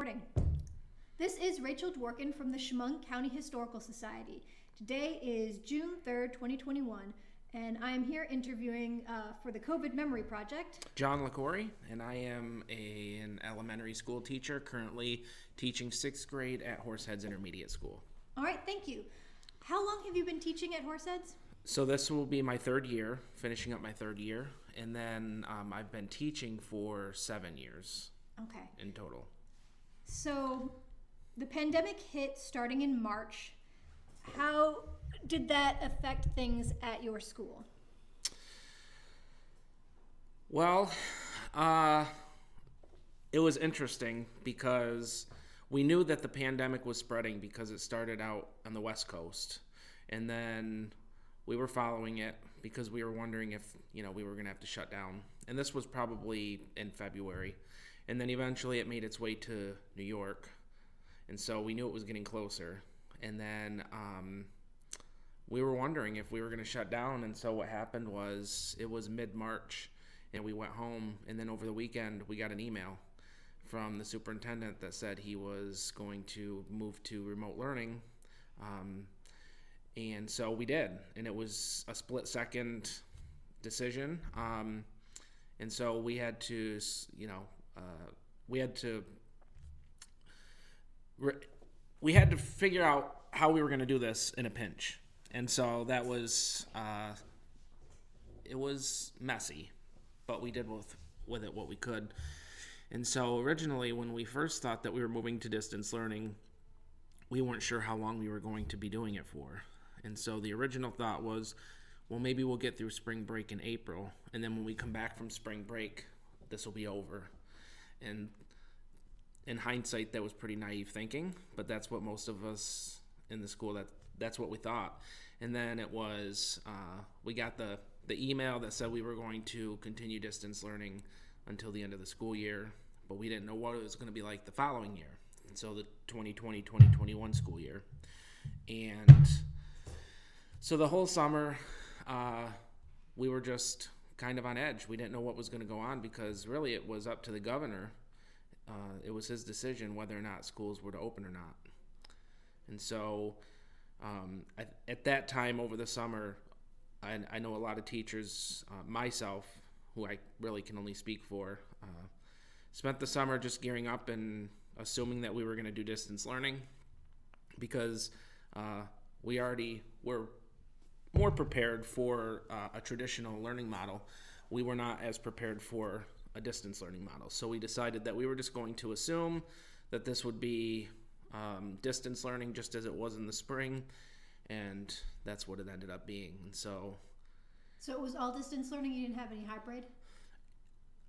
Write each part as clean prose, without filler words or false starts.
Recording. This is Rachel Dworkin from the Chemung County Historical Society. Today is June 3rd, 2021, and I am here interviewing for the COVID Memory Project. John Liquori, and I am an elementary school teacher, currently teaching 6th grade at Horseheads Intermediate School. All right, thank you. How long have you been teaching at Horseheads? So this will be my third year, finishing up my third year, and then I've been teaching for 7 years in total. So the pandemic hit starting in March. How did that affect things at your school? Well, it was interesting because we knew that the pandemic was spreading because it started out on the West Coast. And then we were following it because we were wondering if, we were going to have to shut down. And this was probably in February. And then eventually it made its way to New York. And so we knew it was getting closer. And then we were wondering if we were going to shut down. And so what happened was it was mid-March and we went home. And then over the weekend we got an email from the superintendent that said he was going to move to remote learning. And so we did. And it was a split-second decision. And so we had to, we had to figure out how we were going to do this in a pinch. And so that was, it was messy, but we did with it what we could. And so originally when we first thought that we were moving to distance learning, we weren't sure how long we were going to be doing it for. And so the original thought was, well, maybe we'll get through spring break in April. And then when we come back from spring break, this will be over. And in hindsight, that was pretty naive thinking, but that's what most of us in the school, that's what we thought. And then it was, we got the email that said we were going to continue distance learning until the end of the school year, but we didn't know what it was going to be like the following year. And so the 2020-2021 school year. And so the whole summer, we were just kind of on edge. We didn't know what was going to go on because really it was up to the governor. It was his decision whether or not schools were to open or not. And so at that time over the summer, I know a lot of teachers, myself, who I really can only speak for, spent the summer just gearing up and assuming that we were going to do distance learning because we already were more prepared for a traditional learning model. We were not as prepared for a distance learning model. So we decided that we were just going to assume that this would be distance learning just as it was in the spring, and that's what it ended up being. And so it was all distance learning? You didn't have any hybrid?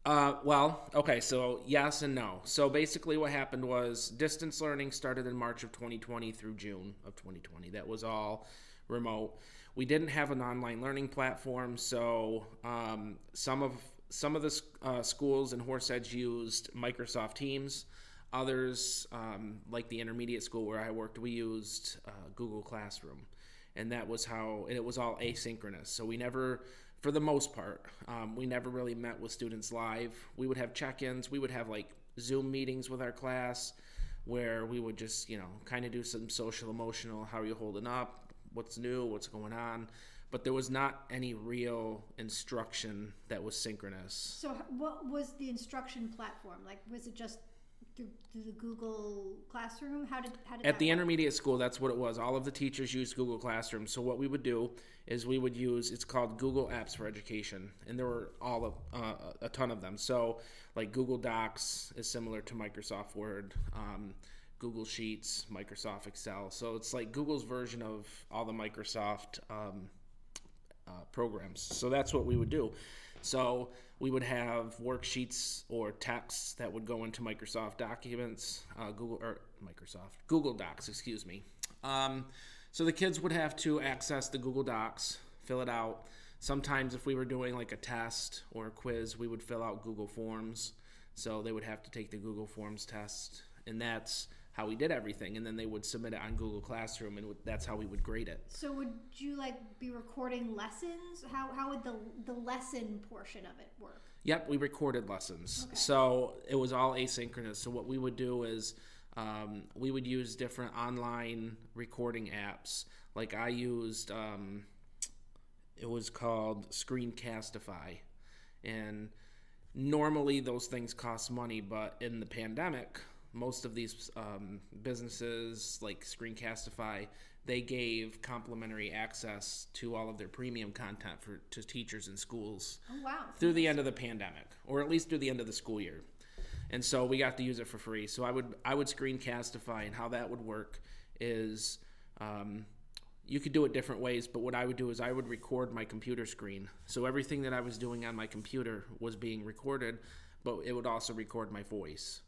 Well, okay, so yes and no. So basically what happened was distance learning started in March of 2020 through June of 2020. That was all remote. We didn't have an online learning platform, so some of the schools in Horseheads used Microsoft Teams. Others, like the intermediate school where I worked, we used Google Classroom. And that was and it was all asynchronous. So we never, for the most part, we never really met with students live. We would have check-ins. We would have like Zoom meetings with our class where we would just, kind of do some social, emotional, how are you holding up? What's new, what's going on, but there was not any real instruction that was synchronous. So what was the instruction platform? Like, was it just through the Google Classroom? How did At the intermediate school, that's what it was. All of the teachers used Google Classroom. So what we would do is we would use, it's called Google Apps for Education, and there were a ton of them. So like Google Docs is similar to Microsoft Word, Google Sheets, Microsoft Excel. So it's like Google's version of all the Microsoft programs. So that's what we would do. So we would have worksheets or texts that would go into Microsoft Documents, Google Docs, excuse me. So the kids would have to access the Google Docs, fill it out. Sometimes if we were doing like a test or a quiz, we would fill out Google Forms. So they would have to take the Google Forms test. And that's how we did everything, and then they would submit it on Google Classroom, and that's how we would grade it. So would you be recording lessons? How would the lesson portion of it work? Yep, we recorded lessons. Okay. So it was all asynchronous. So what we would do is we would use different online recording apps. Like I used, it was called Screencastify. And normally those things cost money, but in the pandemic, most of these businesses like Screencastify, they gave complimentary access to all of their premium content to teachers and schools. Oh, wow. Through the end of the pandemic, or at least through the end of the school year. And so we got to use it for free. So I would Screencastify, and how that would work is you could do it different ways, but what I would do is I would record my computer screen. So everything that I was doing on my computer was being recorded, but it would also record my voice.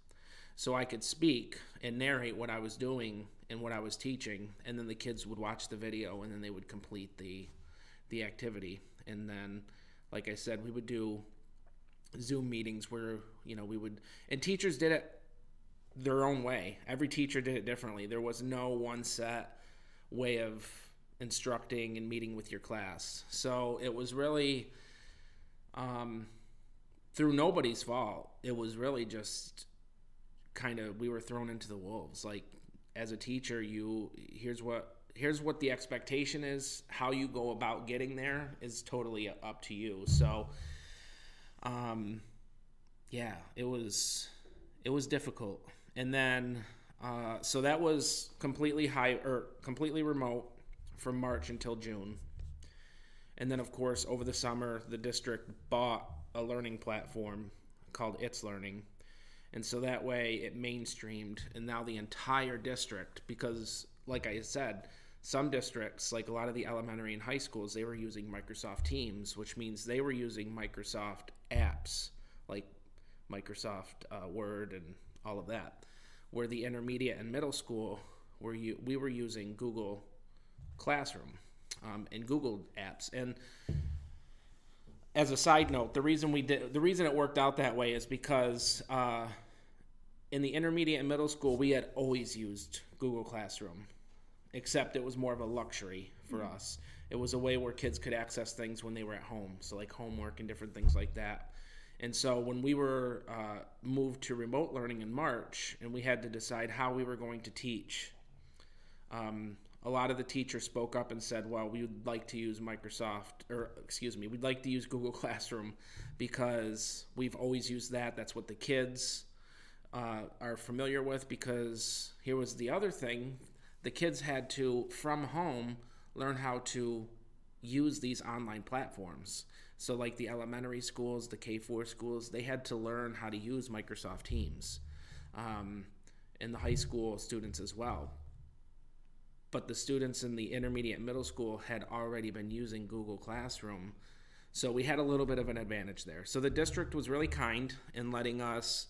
So I could speak and narrate what I was doing and what I was teaching, and then the kids would watch the video, and then they would complete the activity. And then, like I said, we would do Zoom meetings where, we would, and teachers did it their own way. Every teacher did it differently. There was no one set way of instructing and meeting with your class. So it was really, through nobody's fault, it was really just kind of, we were thrown into the wolves. Like, as a teacher, here's what the expectation is. How you go about getting there is totally up to you. So yeah, it was difficult. And then so that was completely remote from March until June. And then, of course, over the summer, the district bought a learning platform called It's Learning. And so that way it mainstreamed, and now the entire district, because like I said, some districts, like a lot of the elementary and high schools, they were using Microsoft Teams, which means they were using Microsoft apps like Microsoft Word and all of that. Where the intermediate and middle school, we were using Google Classroom and Google apps. And as a side note, the reason it worked out that way is because in the intermediate and middle school, we had always used Google Classroom, except it was more of a luxury for us. It was a way where kids could access things when they were at home, so like homework and different things like that. And so when we were moved to remote learning in March, and we had to decide how we were going to teach, a lot of the teachers spoke up and said, well, we would like to use we'd like to use Google Classroom because we've always used that. That's what the kids are familiar with, because here was the other thing. The kids had to, from home, learn how to use these online platforms. So like the elementary schools, the K-4 schools, they had to learn how to use Microsoft Teams, and the high school students as well. But the students in the intermediate and middle school had already been using Google Classroom. So we had a little bit of an advantage there. So the district was really kind in letting us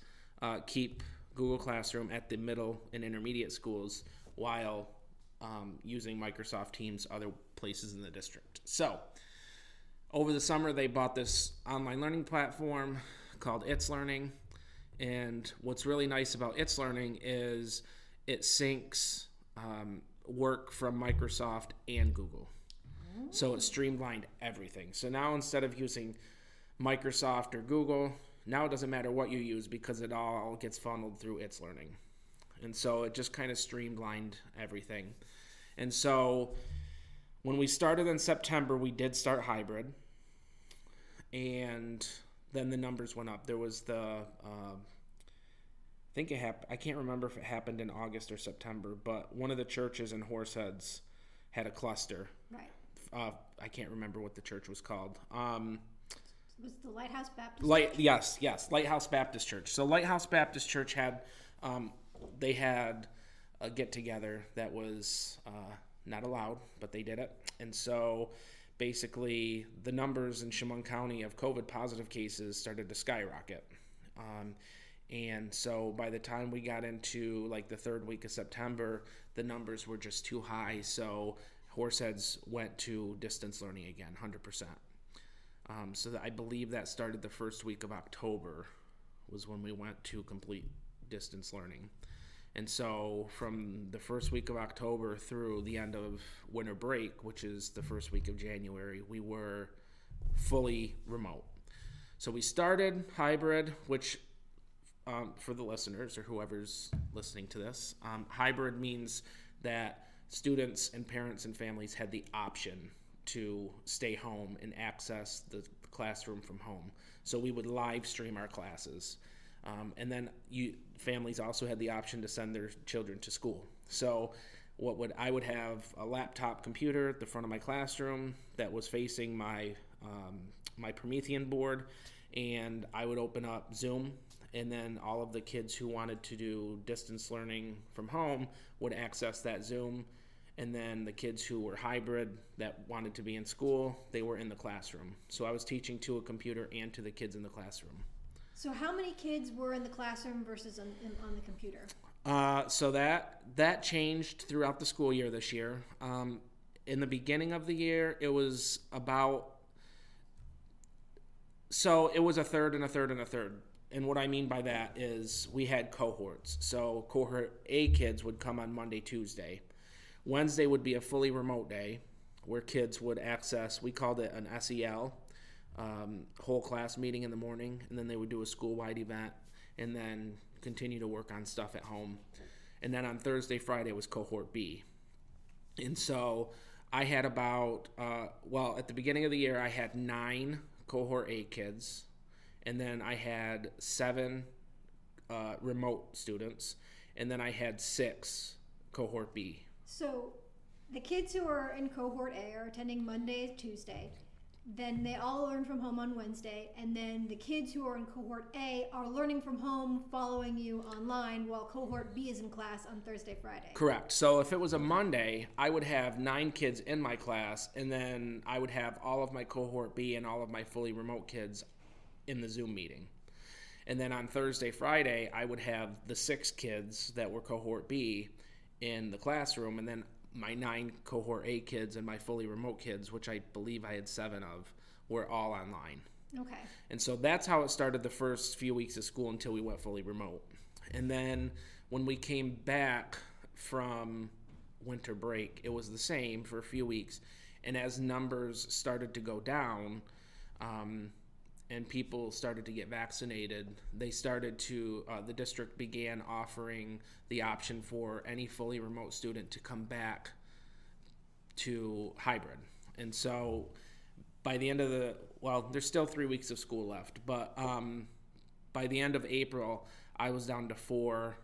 keep Google Classroom at the middle and intermediate schools while using Microsoft Teams other places in the district. So over the summer, they bought this online learning platform called It's Learning. And what's really nice about It's Learning is it syncs work from Microsoft and Google. So it streamlined everything. So now instead of using Microsoft or Google, now it doesn't matter what you use because it all gets funneled through It's Learning. And so it just kind of streamlined everything. And so when we started in September, we did start hybrid. And then the numbers went up. There was I can't remember if it happened in August or September, but one of the churches in Horseheads had a cluster. Right. I can't remember what the church was called. Was the Lighthouse Baptist Church? Yes, Lighthouse Baptist Church. So Lighthouse Baptist Church had, they had a get-together that was not allowed, but they did it. And so basically the numbers in Chemung County of COVID positive cases started to skyrocket. And so by the time we got into like the third week of September, the numbers were just too high. So Horseheads went to distance learning again, 100%. So I believe that started the first week of October was when we went to complete distance learning. And so from the first week of October through the end of winter break, which is the first week of January, we were fully remote. So we started hybrid, which for the listeners or whoever's listening to this, hybrid means that students and parents and families had the option to stay home and access the classroom from home. So we would live stream our classes. And then families also had the option to send their children to school. So I would have a laptop computer at the front of my classroom that was facing my Promethean board, and I would open up Zoom, and then all of the kids who wanted to do distance learning from home would access that Zoom. And then the kids who were hybrid that wanted to be in school, they were in the classroom. So I was teaching to a computer and to the kids in the classroom. So how many kids were in the classroom versus on the computer? So that changed throughout the school year this year. In the beginning of the year, it was it was a third and a third and a third. And what I mean by that is we had cohorts. So cohort A kids would come on Monday, Tuesday. Wednesday would be a fully remote day where kids would access, we called it an SEL, whole class meeting in the morning, and then they would do a school-wide event and then continue to work on stuff at home. And then on Thursday, Friday was cohort B. And so I had about, at the beginning of the year, I had 9 cohort A kids, and then I had 7 remote students, and then I had 6 cohort B. So the kids who are in cohort A are attending Monday, Tuesday. Then they all learn from home on Wednesday. And then the kids who are in cohort A are learning from home, following you online, while cohort B is in class on Thursday, Friday. Correct. So if it was a Monday, I would have 9 kids in my class, and then I would have all of my cohort B and all of my fully remote kids in the Zoom meeting. And then on Thursday, Friday, I would have the 6 kids that were cohort B in the classroom, and then my 9 cohort A kids and my fully remote kids, which I believe I had 7 of, were all online. Okay. And so that's how it started the first few weeks of school until we went fully remote. And then when we came back from winter break, it was the same for a few weeks. And as numbers started to go down, and people started to get vaccinated, they started to, the district began offering the option for any fully remote student to come back to hybrid. And so by the end of there's still 3 weeks of school left, but by the end of April, I was down to 4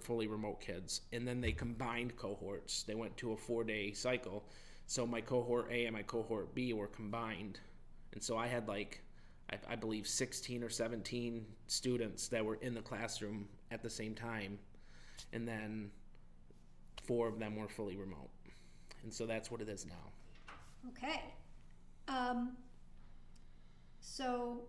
fully remote kids. And then they combined cohorts. They went to a 4-day cycle. So my cohort A and my cohort B were combined. And so I had I believe 16 or 17 students that were in the classroom at the same time, and then 4 of them were fully remote. And so that's what it is now. Okay. So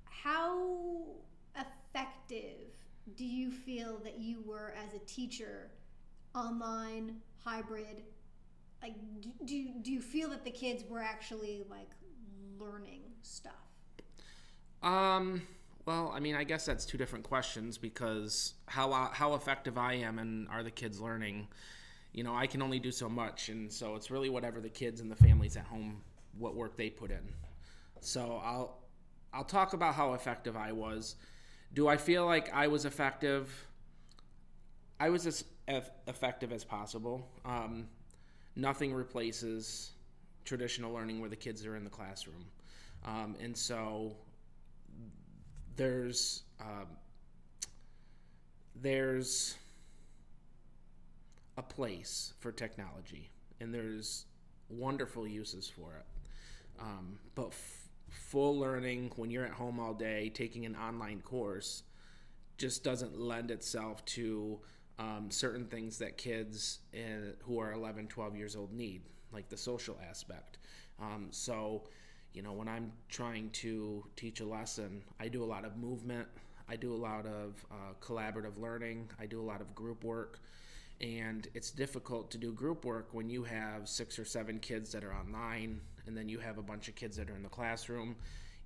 how effective do you feel that you were as a teacher, online, hybrid? Like, do you feel that the kids were actually learning stuff? Well, I mean, I guess that's 2 different questions, because how effective I am and are the kids learning, I can only do so much, and so it's really whatever the kids and the families at home, what work they put in. So I'll talk about how effective I was. Do I feel like I was effective? I was as effective as possible. Nothing replaces traditional learning where the kids are in the classroom. And so there's a place for technology, and there's wonderful uses for it. But full learning when you're at home all day, taking an online course, just doesn't lend itself to certain things that kids who are 11, 12 years old need, like the social aspect. So, when I'm trying to teach a lesson, I do a lot of movement. I do a lot of collaborative learning. I do a lot of group work. And it's difficult to do group work when you have 6 or 7 kids that are online, and then you have a bunch of kids that are in the classroom.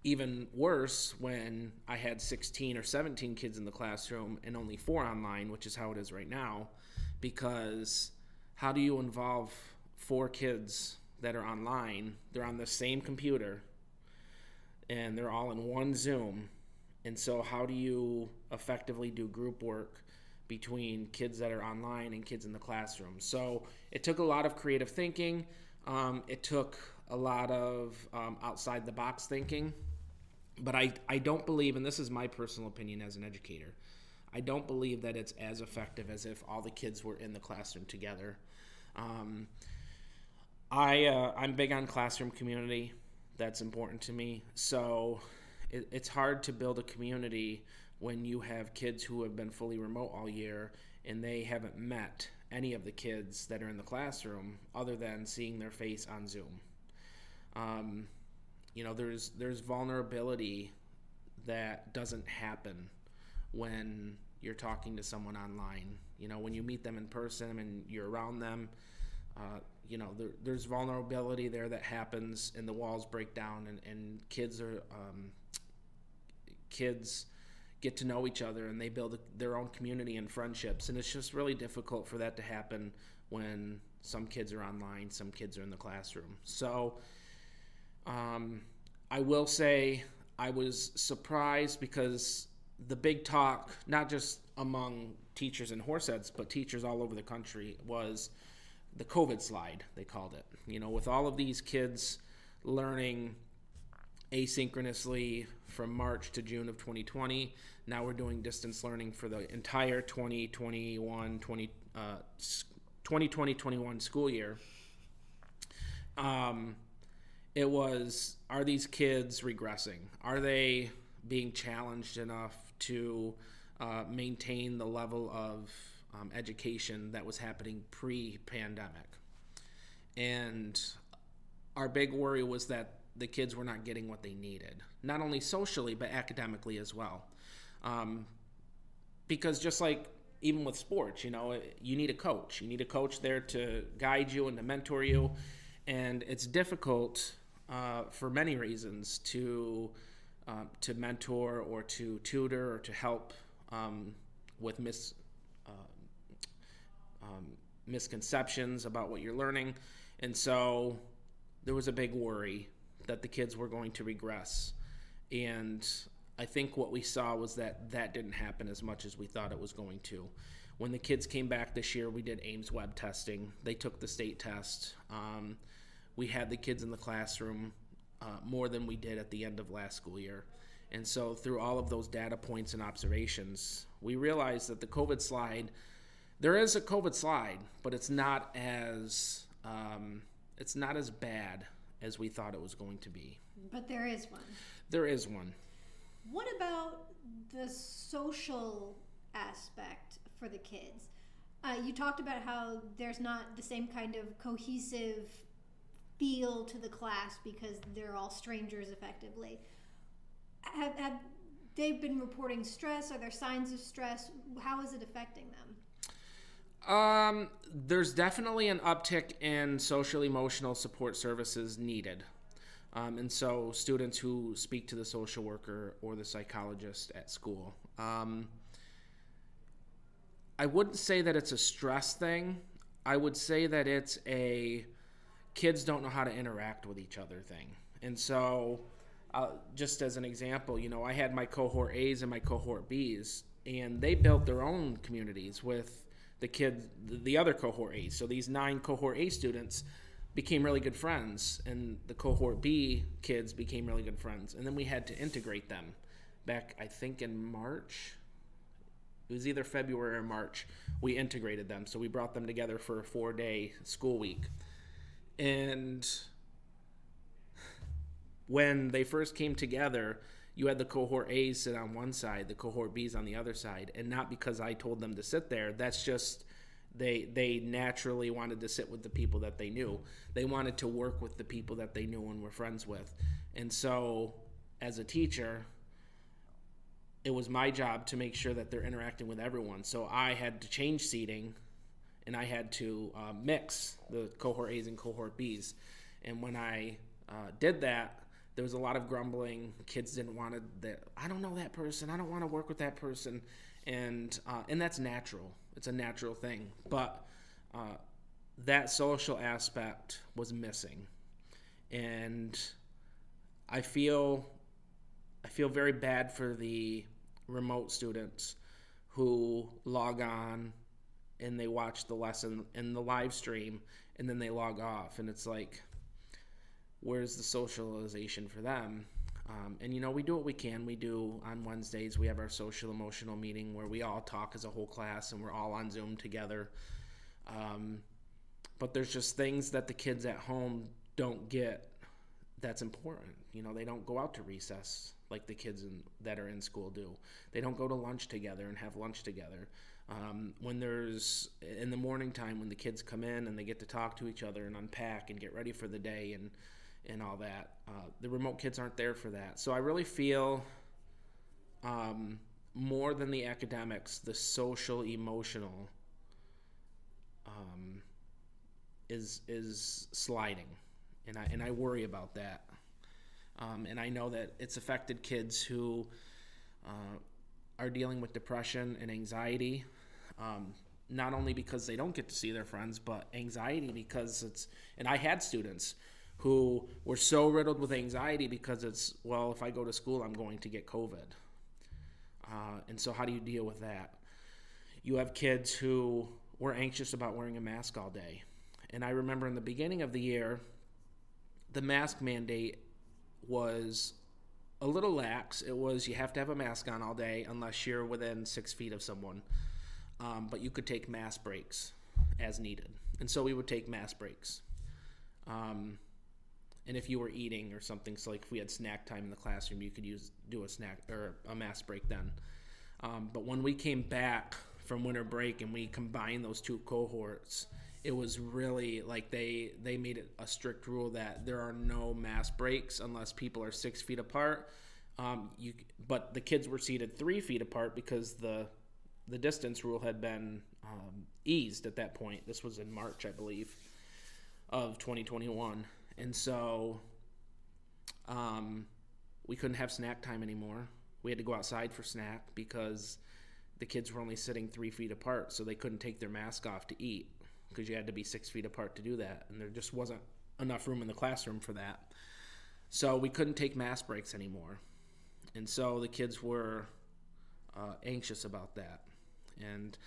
even worse when I had 16 or 17 kids in the classroom and only 4 online, which is how it is right now, because how do you involve 4 kids that are online? They're on the same computer and they're all in one Zoom. And so how do you effectively do group work between kids that are online and kids in the classroom? So it took a lot of creative thinking. It took a lot of outside the box thinking. But I don't believe, and this is my personal opinion as an educator, I don't believe that it's as effective as if all the kids were in the classroom together. I'm big on classroom community. That's important to me. So it's hard to build a community when you have kids who have been fully remote all year and they haven't met any of the kids that are in the classroom other than seeing their face on Zoom. There's vulnerability that doesn't happen when you're talking to someone online. When you meet them in person and you're around them, there's vulnerability there that happens, and the walls break down, and kids get to know each other and they build their own community and friendships. And it's just really difficult for that to happen when some kids are online, some kids are in the classroom. So I will say I was surprised because the big talk, not just among teachers in Horseheads, but teachers all over the country, was the COVID slide, they called it. With all of these kids learning asynchronously from March to June of 2020, now we're doing distance learning for the entire 2020-21 school year. It was, are these kids regressing? Are they being challenged enough to maintain the level of education that was happening pre-pandemic? And our big worry was that the kids were not getting what they needed, not only socially, but academically as well. Because just like even with sports, you need a coach. You need a coach there to guide you and to mentor you. And it's difficult for many reasons to mentor or to tutor or to help with misconceptions about what you're learning. And so there was a big worry that the kids were going to regress. And I think what we saw was that didn't happen as much as we thought it was going to. When the kids came back this year, we did Ames web testing. They took the state test. We had the kids in the classroom more than we did at the end of last school year. And so through all of those data points and observations, we realized that the COVID slide, there is a COVID slide, but it's not as bad as we thought it was going to be. But there is one. There is one. What about the social aspect for the kids? You talked about how there's not the same kind of cohesive feel to the class because they're all strangers effectively. Have they been reporting stress? Are there signs of stress? How is it affecting them? There's definitely an uptick in social emotional support services needed. And so students who speak to the social worker or the psychologist at school. I wouldn't say that it's a stress thing. I would say that it's a kids don't know how to interact with each other thing. And so just as an example, I had my cohort A's and my cohort B's, and they built their own communities with the kids, the other cohort A's. So these 9 cohort A students became really good friends, and the cohort B kids became really good friends. And then we had to integrate them back, I think in March. It was either February or March. We integrated them. So we brought them together for a 4-day school week. And when they first came together, you had the cohort A's sit on one side, the cohort B's on the other side. And not because I told them to sit there. That's just they naturally wanted to sit with the people that they knew. They wanted to work with the people that they knew and were friends with. And so as a teacher, it was my job to make sure that they're interacting with everyone. So I had to change seating, and I had to mix the cohort A's and cohort B's. And when I did that, there was a lot of grumbling. Kids didn't want to, I don't know that person. I don't want to work with that person. And that's natural. It's a natural thing. But that social aspect was missing. And I feel very bad for the remote students who log on and they watch the lesson in the live stream and then they log off, and it's like, where's the socialization for them? And we do what we can. We do on Wednesdays, we have our social emotional meeting where we all talk as a whole class and we're all on Zoom together. But there's just things that the kids at home don't get that's important. They don't go out to recess like the kids that are in school do. They don't go to lunch together and have lunch together. When there's, in the morning time, when the kids come in and they get to talk to each other and unpack and get ready for the day and all that, the remote kids aren't there for that. So I really feel more than the academics, the social, emotional is sliding. And I worry about that. And I know that it's affected kids who are dealing with depression and anxiety, not only because they don't get to see their friends, but anxiety because and I had students who were so riddled with anxiety because if I go to school, I'm going to get COVID. And so how do you deal with that? You have kids who were anxious about wearing a mask all day. And I remember in the beginning of the year, the mask mandate was a little lax. It was, you have to have a mask on all day unless you're within 6 feet of someone. But you could take mask breaks as needed. And so we would take mask breaks. And if you were eating or something, so like if we had snack time in the classroom, you could do a snack or a mask break then. But when we came back from winter break and we combined those two cohorts, it was really like they made it a strict rule that there are no mask breaks unless people are 6 feet apart. But the kids were seated 3 feet apart because the distance rule had been eased at that point. This was in March, I believe, of 2021. And so we couldn't have snack time anymore. We had to go outside for snack because the kids were only sitting 3 feet apart, so they couldn't take their mask off to eat because you had to be 6 feet apart to do that. And there just wasn't enough room in the classroom for that. So we couldn't take mask breaks anymore. And so the kids were anxious about that. And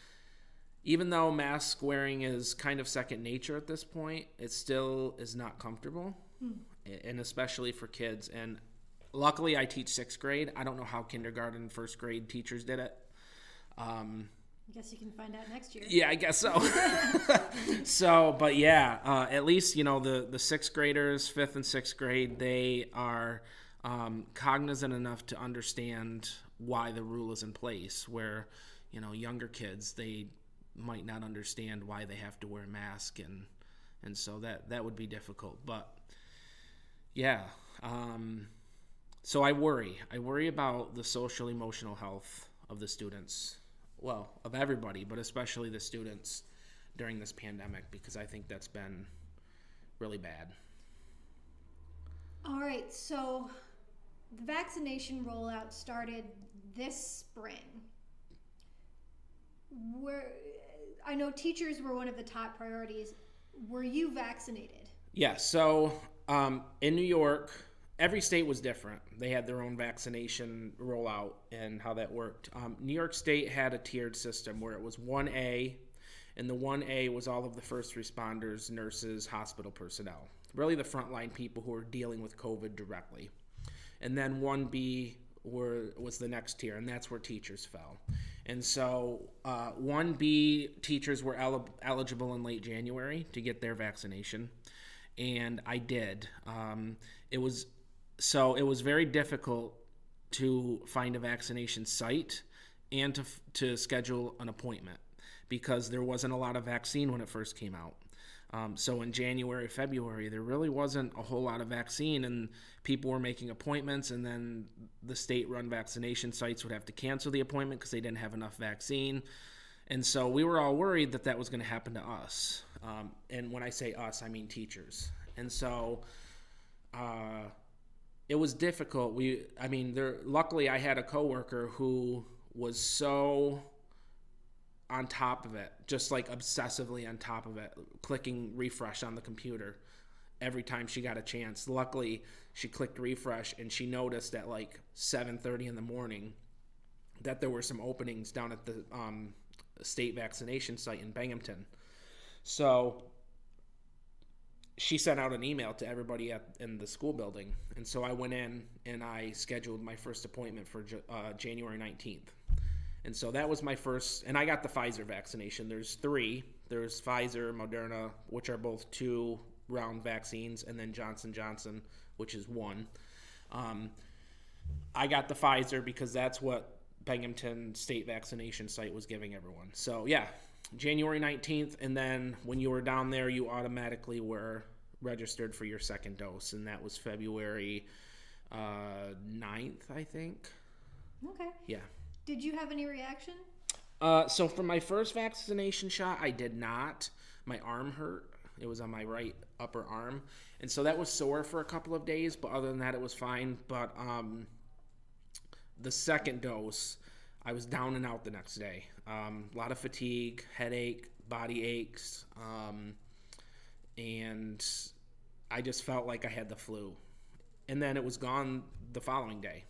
even though mask wearing is kind of second nature at this point, it still is not comfortable, and especially for kids. And luckily, I teach 6th grade. I don't know how kindergarten and 1st grade teachers did it. I guess you can find out next year. Yeah, I guess so. But yeah, at least, the 6th graders, 5th and 6th grade, they are cognizant enough to understand why the rule is in place, where, younger kids, they might not understand why they have to wear a mask, and so that would be difficult. But yeah, so I worry about the social emotional health of the students, well, of everybody, but especially the students during this pandemic, because I think that's been really bad. All right, so the vaccination rollout started this spring. I know teachers were one of the top priorities. Were you vaccinated? Yeah, so in New York, every state was different. They had their own vaccination rollout and how that worked. New York State had a tiered system where it was 1A, and the 1A was all of the first responders, nurses, hospital personnel, really the frontline people who are dealing with COVID directly. And then 1B was the next tier, and that's where teachers fell. And so 1B teachers were eligible in late January to get their vaccination, and I did. It was very difficult to find a vaccination site and to schedule an appointment because there wasn't a lot of vaccine when it first came out. So in January, February, there really wasn't a whole lot of vaccine, and people were making appointments, and then the state-run vaccination sites would have to cancel the appointment because they didn't have enough vaccine. And so we were all worried that was going to happen to us. And when I say us, I mean teachers. And so it was difficult. Luckily I had a coworker who was so on top of it, just like obsessively on top of it, clicking refresh on the computer every time she got a chance. Luckily, she clicked refresh and she noticed at like 7:30 in the morning that there were some openings down at the state vaccination site in Binghamton. So she sent out an email to everybody in the school building. And so I went in and I scheduled my first appointment for January 19th. And so that was my first, and I got the Pfizer vaccination. There's 3. There's Pfizer, Moderna, which are both 2-round vaccines, and then Johnson & Johnson, which is 1. I got the Pfizer because that's what Binghamton State Vaccination Site was giving everyone. So yeah, January 19th, and then when you were down there, you automatically were registered for your second dose, and that was February 9th, I think. Okay. Yeah. Did you have any reaction? So for my first vaccination shot, I did not. My arm hurt. It was on my right upper arm. And so that was sore for a couple of days, but other than that, it was fine. But the second dose, I was down and out the next day. A lot of fatigue, headache, body aches, and I just felt like I had the flu. And then it was gone the following day.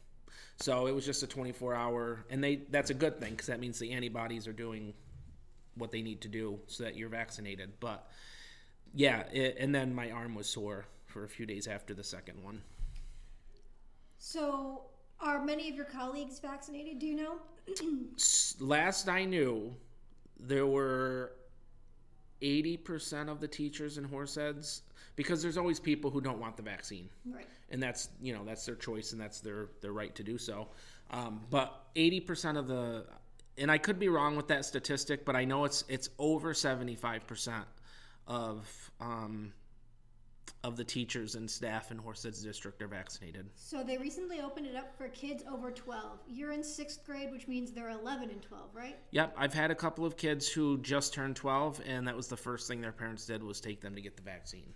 So it was just a 24-hour, and that's a good thing because that means the antibodies are doing what they need to do so that you're vaccinated. But yeah, and then my arm was sore for a few days after the second one. So are many of your colleagues vaccinated? Do you know? Last I knew, there were 80% of the teachers in Horseheads, because there's always people who don't want the vaccine. Right. And that's their choice and that's their right to do so. But 80% of the, and I could be wrong with that statistic, but I know it's over 75% of the teachers and staff in Horseheads District are vaccinated. So they recently opened it up for kids over 12. You're in 6th grade, which means they're 11 and 12, right? Yep. I've had a couple of kids who just turned 12, and that was the first thing their parents did was take them to get the vaccine.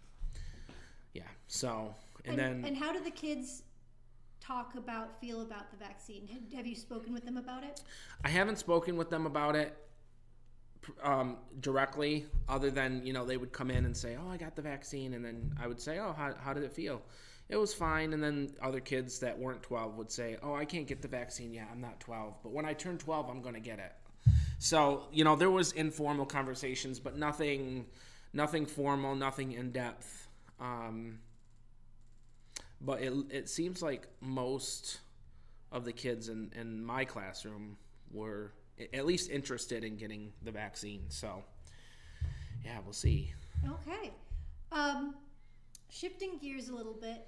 Yeah. So, and how do the kids feel about the vaccine? Have you spoken with them about it? I haven't spoken with them about it directly, other than, they would come in and say, oh, I got the vaccine. And then I would say, oh, how did it feel? It was fine. And then other kids that weren't 12 would say, oh, I can't get the vaccine yet. I'm not 12. But when I turn 12, I'm going to get it. So, there was informal conversations, but nothing formal, nothing in depth. But it seems like most of the kids in my classroom were at least interested in getting the vaccine. So, yeah, we'll see. Okay. Shifting gears a little bit,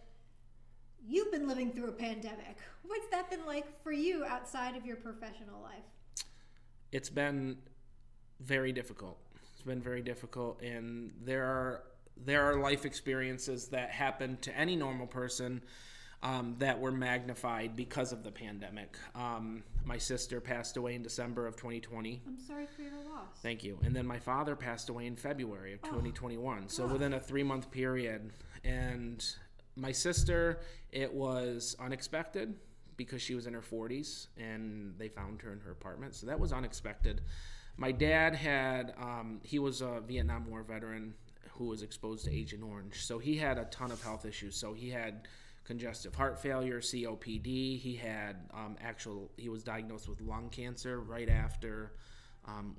you've been living through a pandemic. What's that been like for you outside of your professional life? It's been very difficult. It's been very difficult, and there are life experiences that happen to any normal person that were magnified because of the pandemic. My sister passed away in December of 2020. I'm sorry for your loss. Thank you. And then my father passed away in February of 2021. So within a 3-month period. And my sister, it was unexpected because she was in her 40s and they found her in her apartment. So that was unexpected. My dad he was a Vietnam War veteran who was exposed to Agent Orange. So he had a ton of health issues. So he had congestive heart failure, COPD. He had he was diagnosed with lung cancer right after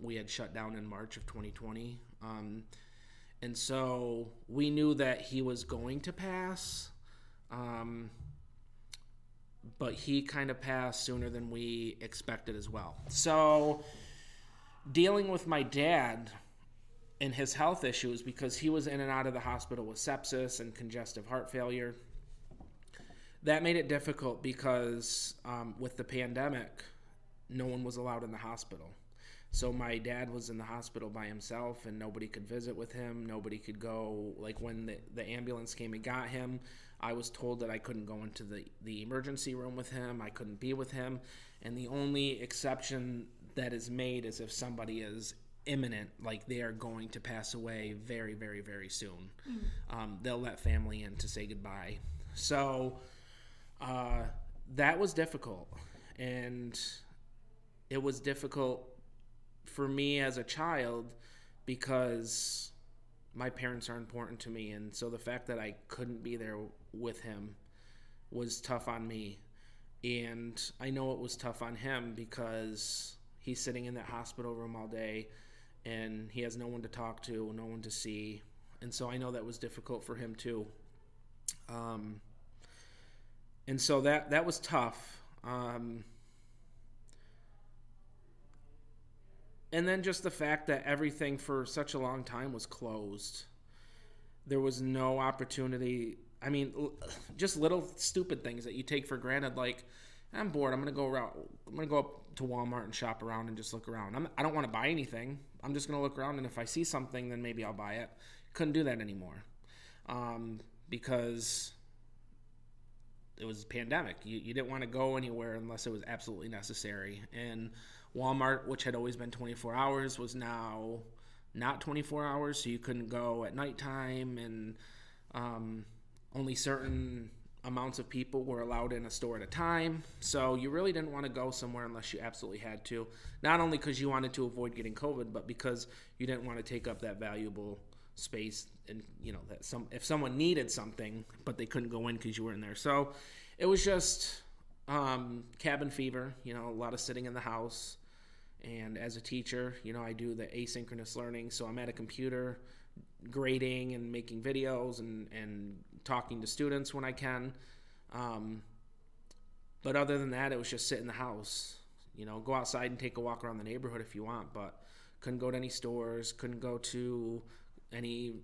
we had shut down in March of 2020. And so we knew that he was going to pass, but he kind of passed sooner than we expected as well. So dealing with my dad and his health issues, because he was in and out of the hospital with sepsis and congestive heart failure, that made it difficult because with the pandemic, no one was allowed in the hospital. So my dad was in the hospital by himself and nobody could visit with him. Nobody could go, like when the ambulance came and got him, I was told that I couldn't go into the emergency room with him. I couldn't be with him. And the only exception that is made is if somebody is imminent, like they are going to pass away very, very, very soon. They'll let family in to say goodbye. So That was difficult, and it was difficult for me as a child because my parents are important to me, and so the fact that I couldn't be there with him was tough on me. And I know it was tough on him because he's sitting in that hospital room all day and he has no one to talk to, no one to see. And so I know that was difficult for him too. And so that was tough. And then just the fact that everything for such a long time was closed. There was no opportunity. I mean, just little stupid things that you take for granted, like, I'm bored, I'm going to go up to Walmart and shop around and just look around. I don't want to buy anything. I'm just going to look around, and if I see something, then maybe I'll buy it. Couldn't do that anymore because it was a pandemic. You didn't want to go anywhere unless it was absolutely necessary. And Walmart, which had always been 24 hours, was now not 24 hours, so you couldn't go at nighttime, and only certain amounts of people were allowed in a store at a time. So you really didn't want to go somewhere unless you absolutely had to. Not only because you wanted to avoid getting COVID, but because you didn't want to take up that valuable space, and that if someone needed something but they couldn't go in because you were in there. So it was just cabin fever, a lot of sitting in the house. And as a teacher, I do the asynchronous learning, so I'm at a computer grading and making videos and talking to students when I can. But other than that, it was just sit in the house. Go outside and take a walk around the neighborhood if you want, but couldn't go to any stores, couldn't go to any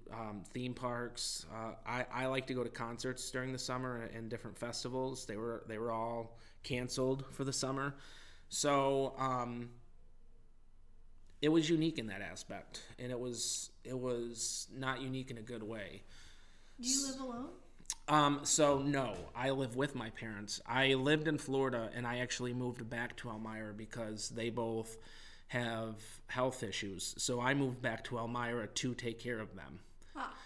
theme parks. I like to go to concerts during the summer and different festivals. They were all canceled for the summer. So it was unique in that aspect, and it was not unique in a good way. Do you live alone? So no, I live with my parents. I lived in Florida, and I actually moved back to Elmira because they both have health issues. So I moved back to Elmira to take care of them.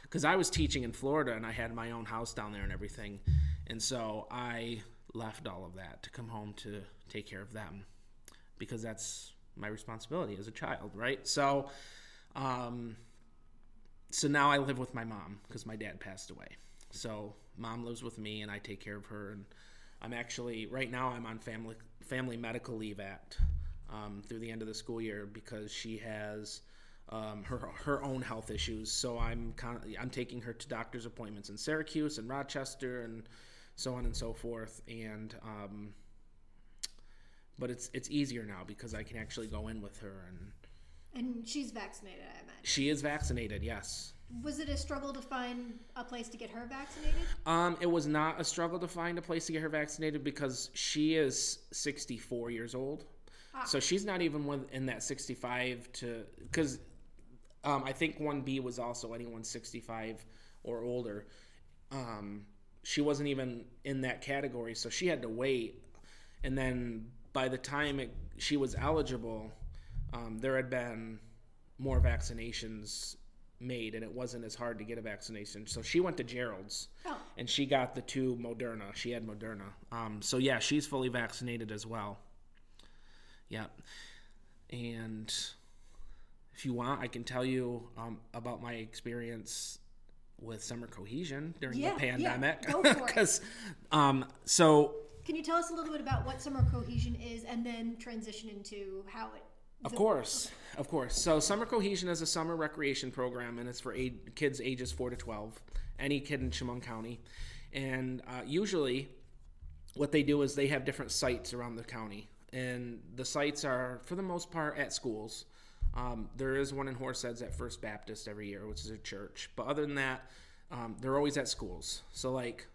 Because I was teaching in Florida, and I had my own house down there and everything. And so I left all of that to come home to take care of them because that's my responsibility as a child, right? So now I live with my mom because my dad passed away. So mom lives with me, and I take care of her. And I'm actually, right now, I'm on Family Medical Leave Act through the end of the school year because she has her own health issues. So I'm taking her to doctor's appointments in Syracuse and Rochester and so on and so forth. And but it's easier now because I can actually go in with her. And she's vaccinated, I imagine. She is vaccinated, yes. Was it a struggle to find a place to get her vaccinated? It was not a struggle to find a place to get her vaccinated because she is 64 years old. So she's not even in that 65 to... Because I think 1B was also anyone 65 or older. She wasn't even in that category, so she had to wait. And then by the time she was eligible, there had been more vaccinations made, and it wasn't as hard to get a vaccination. So she went to Gerald's, and she got the 2 Moderna. She had Moderna. So yeah, she's fully vaccinated as well. Yeah. And if you want, I can tell you about my experience with summer cohesion during the pandemic. Yeah, go for it. So can you tell us a little bit about what summer cohesion is and then transition into how it... Of course. So summer cohesion is a summer recreation program, and it's for kids ages 4 to 12, any kid in Chemung County. And usually what they do is they have different sites around the county. And the sites are, for the most part, at schools. There is one in Horseheads at First Baptist every year, which is a church. But other than that, they're always at schools. So like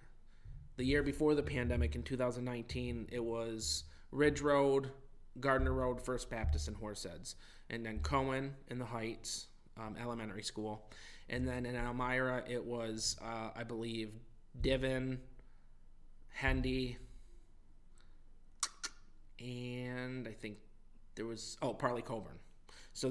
the year before the pandemic in 2019, it was Ridge Road, Gardner Road, First Baptist, and Horseheads. And then Cohen in the Heights Elementary School. And then in Elmira, it was, I believe, Divin, Hendy, and I think there was, Parley Coburn. So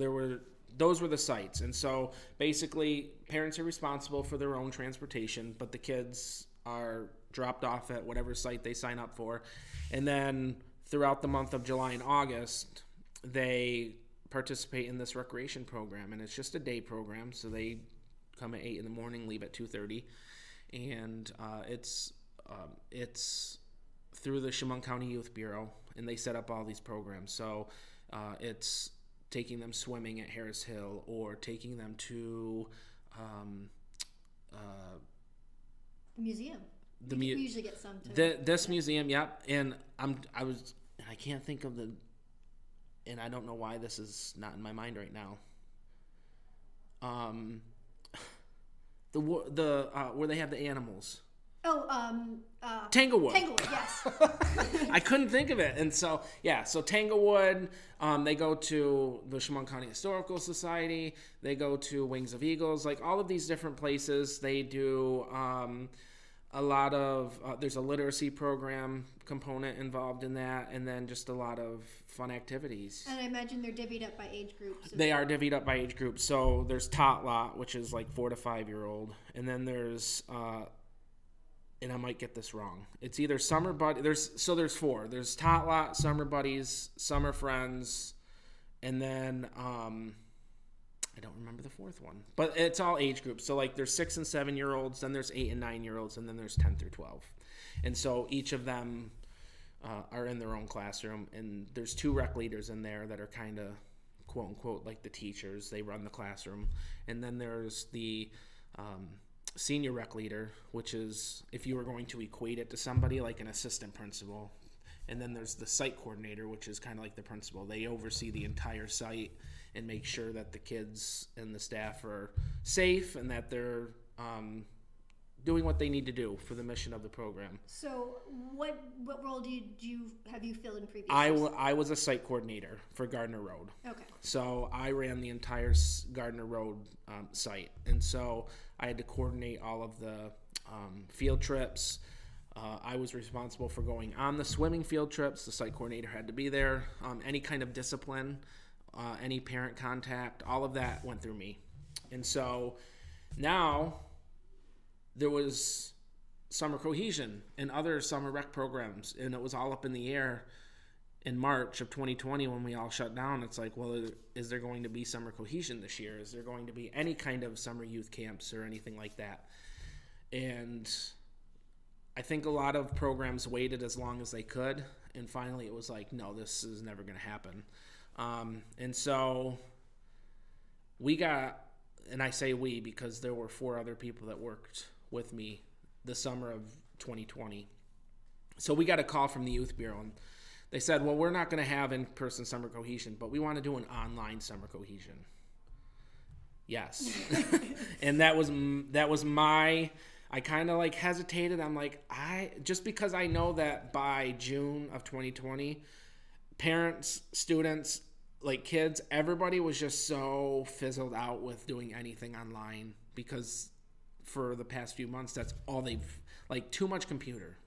those were the sites. And so basically parents are responsible for their own transportation, but the kids are dropped off at whatever site they sign up for. And then throughout the month of July and August, they participate in this recreation program. And it's just a day program. So they come at 8 in the morning, leave at 2:30. And it's through the Chemung County Youth Bureau. And they set up all these programs. So it's taking them swimming at Harris Hill, or taking them to the museum. We usually get some too. This museum, yep. And I can't think of and I don't know why this is not in my mind right now. The where they have the animals. Tanglewood. Tanglewood, yes. I couldn't think of it. And so, so Tanglewood, they go to the Chemung County Historical Society, they go to Wings of Eagles, like all of these different places. They do a lot of, there's a literacy program component involved in that, and then just a lot of fun activities. And I imagine they're divvied up by age groups. They are divvied up by age groups. So there's Tot Lot, which is like 4 to 5 year old. And then there's, and I might get this wrong. It's either Summer Buddy. There's 4. There's Tot Lot, Summer Buddies, Summer Friends, and then I don't remember the 4th one. But it's all age groups. So like there's 6 and 7 year olds, then there's 8 and 9 year olds, and then there's 10 through 12. And so each of them are in their own classroom, and there's 2 rec leaders in there that are kind of quote unquote like the teachers. They run the classroom, and then there's the senior rec leader, which is, if you were going to equate it to somebody, like an assistant principal. And then there's the site coordinator, which is kind of like the principal. They oversee the entire site and make sure that the kids and the staff are safe and that they're doing what they need to do for the mission of the program. So what role have you filled in previous I years? I was a site coordinator for Gardner Road. Okay. So I ran the entire Gardner Road site. And so I had to coordinate all of the field trips. I was responsible for going on the swimming field trips. The site coordinator had to be there. Any kind of discipline, any parent contact, all of that went through me. And so now there was summer cohesion and other summer rec programs, and it was all up in the air in March of 2020 when we all shut down. It's like, well, is there going to be summer cohesion this year? Is there going to be any kind of summer youth camps or anything like that? And I think a lot of programs waited as long as they could, and finally it was like, no, this is never going to happen. And so we got, and I say we because there were 4 other people that worked with me the summer of 2020. So we got a call from the Youth Bureau, and they said, well, we're not going to have in-person summer cohesion, but we want to do an online summer cohesion. Yes. And that was my, I kind of like hesitated. I'm like, just because I know that by June of 2020, parents, students, like kids, everybody was just so fizzled out with doing anything online, because for the past few months, that's all they've, like, too much computer.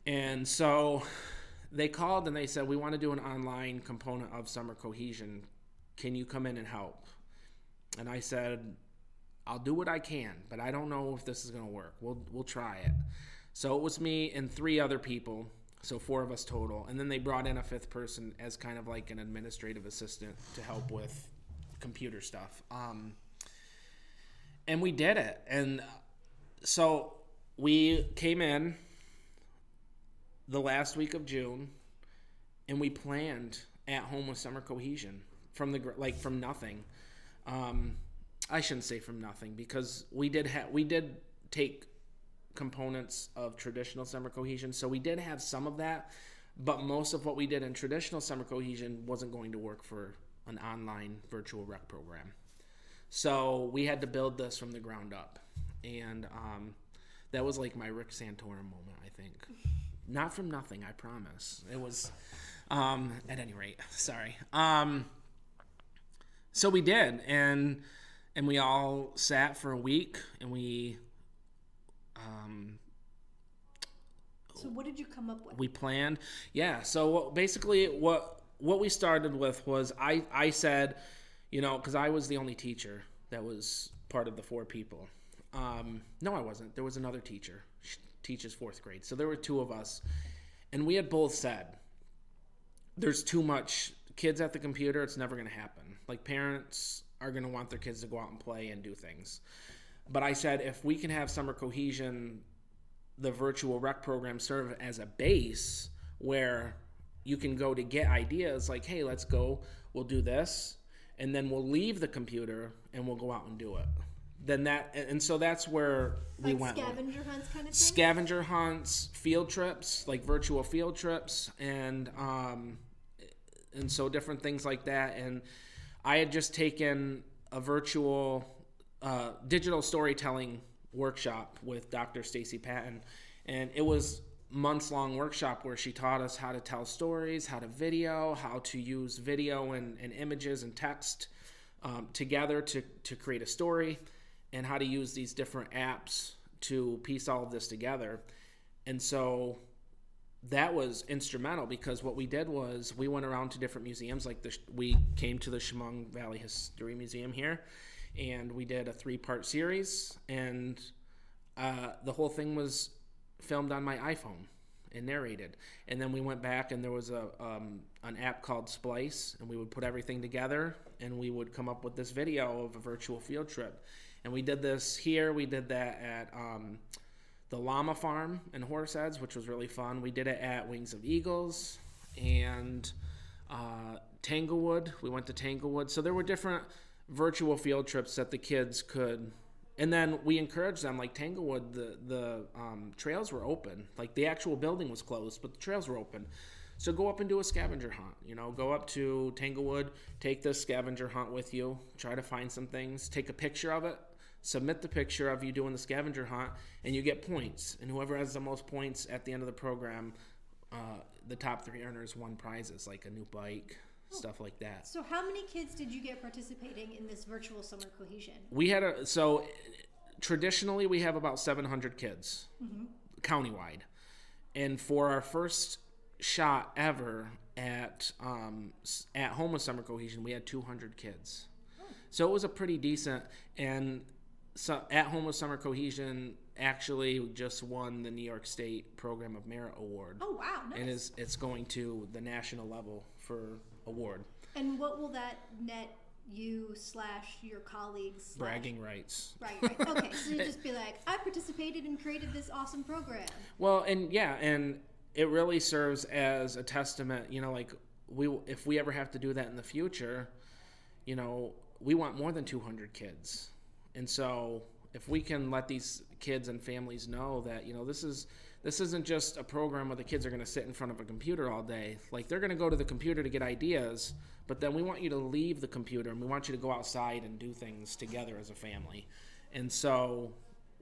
And so they called and they said, we want to do an online component of summer cohesion. Can you come in and help? And I said, I'll do what I can, but I don't know if this is going to work. We'll try it. So it was me and 3 other people, so 4 of us total. And then they brought in a 5th person as kind of like an administrative assistant to help with computer stuff. And we did it. And so we came in the last week of June, and we planned at home with summer cohesion from nothing. I shouldn't say from nothing, because we did take components of traditional summer cohesion, so we did have some of that, but most of what we did in traditional summer cohesion wasn't going to work for an online virtual rec program. So we had to build this from the ground up, and that was like my Rick Santorum moment, I think. Not from nothing, I promise. It was, at any rate, sorry. So we did, and we all sat for a week, and we... So what did you come up with? We planned. Yeah, so basically what we started with was I said, because I was the only teacher that was part of the 4 people. No, I wasn't. There was another teacher. She teaches 4th grade. So there were 2 of us. And we had both said, there's too much kids at the computer. It's never going to happen. Like, parents are going to want their kids to go out and play and do things. But I said, if we can have Summer Cohesion, the virtual rec program, serve as a base where you can go to get ideas like, hey, let's go, we'll do this, and then we'll leave the computer and we'll go out and do it. Then so that's where we went. Like scavenger hunts kind of thing? Scavenger hunts, field trips, like virtual field trips, and so different things like that. And I had just taken a virtual digital storytelling workshop with Dr. Stacy Patton, and it was months-long workshop where she taught us how to tell stories, how to video, how to use video and images and text together to create a story, and how to use these different apps to piece all of this together. And so that was instrumental, because what we did was we went around to different museums. Like we came to the Chemung Valley History Museum here, and we did a 3-part series, and the whole thing was filmed on my iPhone and narrated. And then we went back, and there was an app called Splice, and we would put everything together, and we would come up with this video of a virtual field trip. And we did this here. We did that at the Llama Farm in Horseheads, which was really fun. We did it at Wings of Eagles and Tanglewood. We went to Tanglewood. So there were different virtual field trips that the kids could. And then we encouraged them, like Tanglewood, the trails were open. Like, the actual building was closed, but the trails were open. So go up and do a scavenger hunt. You know, go up to Tanglewood, take this scavenger hunt with you, try to find some things, take a picture of it, submit the picture of you doing the scavenger hunt, and you get points. And whoever has the most points at the end of the program, the top 3 earners won prizes, like a new bike, stuff like that. So how many kids did you get participating in this virtual Summer Cohesion? We had traditionally we have about 700 kids, countywide. And for our first shot ever at home with Summer Cohesion, we had 200 kids. So it was a pretty decent. And so at home with Summer Cohesion actually just won the New York State Program of Merit Award. Oh, wow, nice. And it's going to the national level for award. And what will that net you / your colleagues? Bragging rights. Right. Okay, so you just be like, I participated and created this awesome program. Well, and it really serves as a testament, like if we ever have to do that in the future, we want more than 200 kids. And so if we can let these kids and families know that, this isn't just a program where the kids are going to sit in front of a computer all day. Like, they're going to go to the computer to get ideas, but then we want you to leave the computer and we want you to go outside and do things together as a family. And so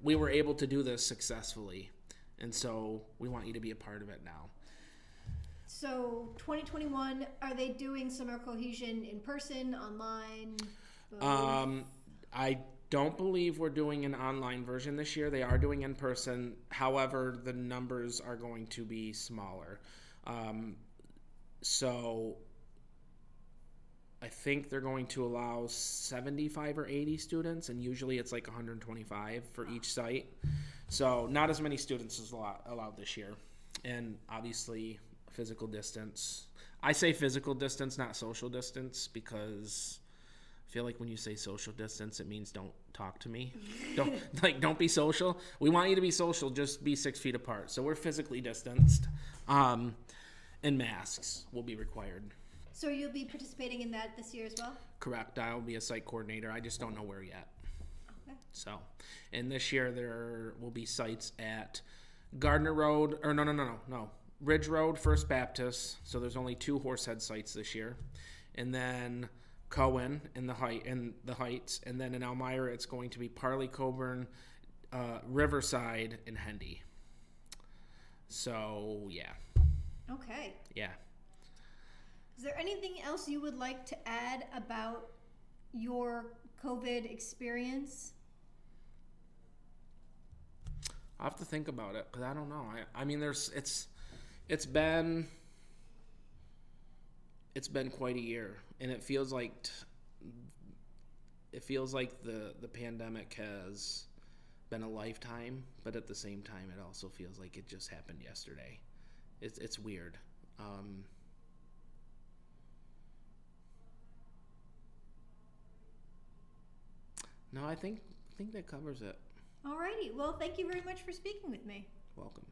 we were able to do this successfully. And so we want you to be a part of it now. So 2021, are they doing Summer Cohesion in person, online? I don't believe we're doing an online version this year. They are doing in person. However, the numbers are going to be smaller. So I think they're going to allow 75 or 80 students, and usually it's like 125 for each site. So not as many students as allowed this year. And obviously physical distance. I say physical distance, not social distance, because I feel like when you say social distance, it means don't talk to me. Don't be social. We want you to be social, just be 6 feet apart. So we're physically distanced, and masks will be required. So you'll be participating in that this year as well? Correct. I'll be a site coordinator. I just don't know where yet. Okay. So, and this year there will be sites at Gardner Road, or no, Ridge Road, First Baptist. So there's only 2 Horsehead sites this year, and then Cohen in the Heights, and then in Elmira it's going to be Parley, Coburn, Riverside, and Hendy. So yeah. Okay. Yeah. Is there anything else you would like to add about your COVID experience? I'll have to think about it, because I don't know. I mean, it's been quite a year, and it feels like the pandemic has been a lifetime, but at the same time, it also feels like it just happened yesterday. It's weird. No, I think that covers it. Alrighty. Well, thank you very much for speaking with me. Welcome.